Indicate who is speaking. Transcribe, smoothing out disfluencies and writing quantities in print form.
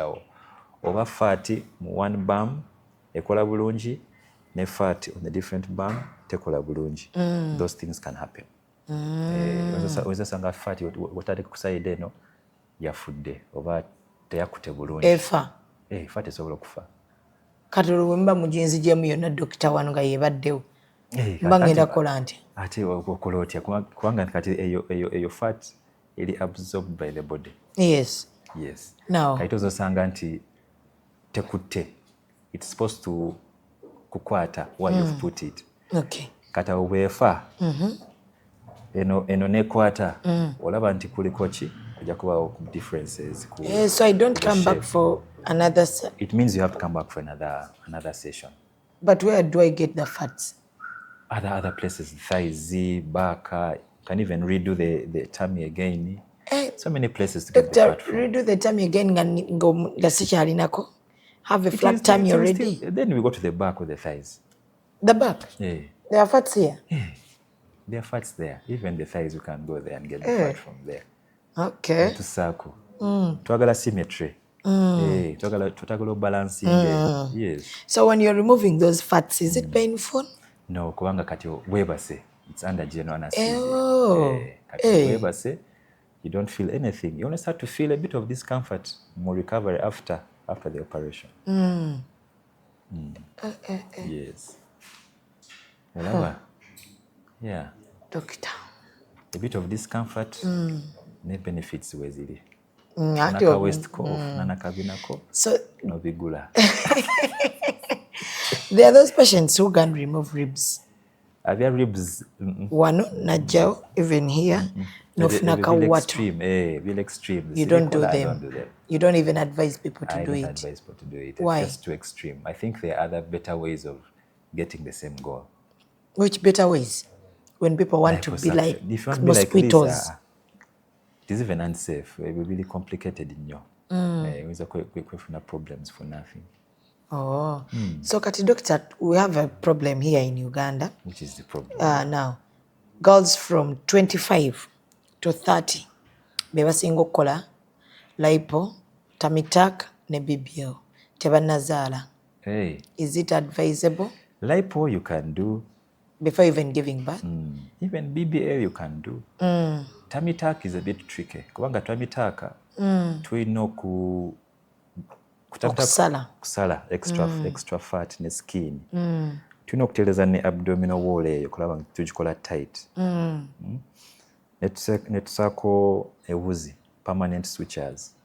Speaker 1: kibeerawo oba fat mu one bum ekola bulungi ne fat on the different bum tekola bulungi. Those things can happen. Oyinza fat wotandika ku side eno yafudde oba teyakute bulungi fat esobola okufa.
Speaker 2: Kati olwemba mugenzi gyemu yonna dokita wano nga yebaddewo mba ngenda kola nti
Speaker 1: ate okola otya kubanga kati eyo fat eri absorbed by the body.
Speaker 2: Yes.
Speaker 1: Kati ozosanga nti tekutte, it's supposed to kukwata where you've put it. Kati awo bwefa eno nekwata olaba nti kuliko ki kujja kubawo differences.
Speaker 2: So I don't come back for another
Speaker 1: it means you have to come back for another session.
Speaker 2: But where do I get the fats?
Speaker 1: Other places, thighs, back, can even redo the tummy again. So many places to get the fat from.
Speaker 2: Redo the tummy again have a flat tummy already.
Speaker 1: Then we go to the back of the thighs.
Speaker 2: The back?
Speaker 1: Yeah.
Speaker 2: There are fats here?
Speaker 1: Yeah. There are fats there. Even the thighs, you can go there and get the fat from there.
Speaker 2: Okay.
Speaker 1: To circle. Twagala symmetry. Twagala balancing. Yes.
Speaker 2: So when you're removing those fats, is it painful?
Speaker 1: No, kubanga kati webase. It's under general anesthesia. Webase, you don't feel anything. You only start to feel a bit of discomfort, more recovery after the operation. Yes. Yeah.
Speaker 2: Doctor.
Speaker 1: A bit of discomfort, ne benefits wezili.
Speaker 2: Naka
Speaker 1: west ko, naka binako.
Speaker 2: So
Speaker 1: no bigula.
Speaker 2: There are those patients who can remove ribs.
Speaker 1: Are there ribs?
Speaker 2: Wano najao even here.
Speaker 1: Real extreme.
Speaker 2: You don't do them. You don't even advise people to do it.
Speaker 1: I don't advise people to do it.
Speaker 2: Why?
Speaker 1: It's just too extreme. I think there are other better ways of getting the same goal.
Speaker 2: Which better ways? When people want to be like mosquitoes.
Speaker 1: It is even unsafe. It will be really complicated in you. With problems for nothing.
Speaker 2: So Kati Doctor, we have a problem here in Uganda.
Speaker 1: Which is the problem?
Speaker 2: Now, girls from 25 to 30 bebasinga okukola lipo, tummy tuck ne BBL tebanazaala. Is it advisable?
Speaker 1: Lipo you can do
Speaker 2: before even giving birth.
Speaker 1: Even BBL you can do. Tummy tuck is a bit tricky kubanga tummy tuck tulina kusala extra fat ne skin. Tulina okutereeza ne abdominal wall eyo kulaba nti tugikola tight. Ne tusaako ewuzi, permanent sutures.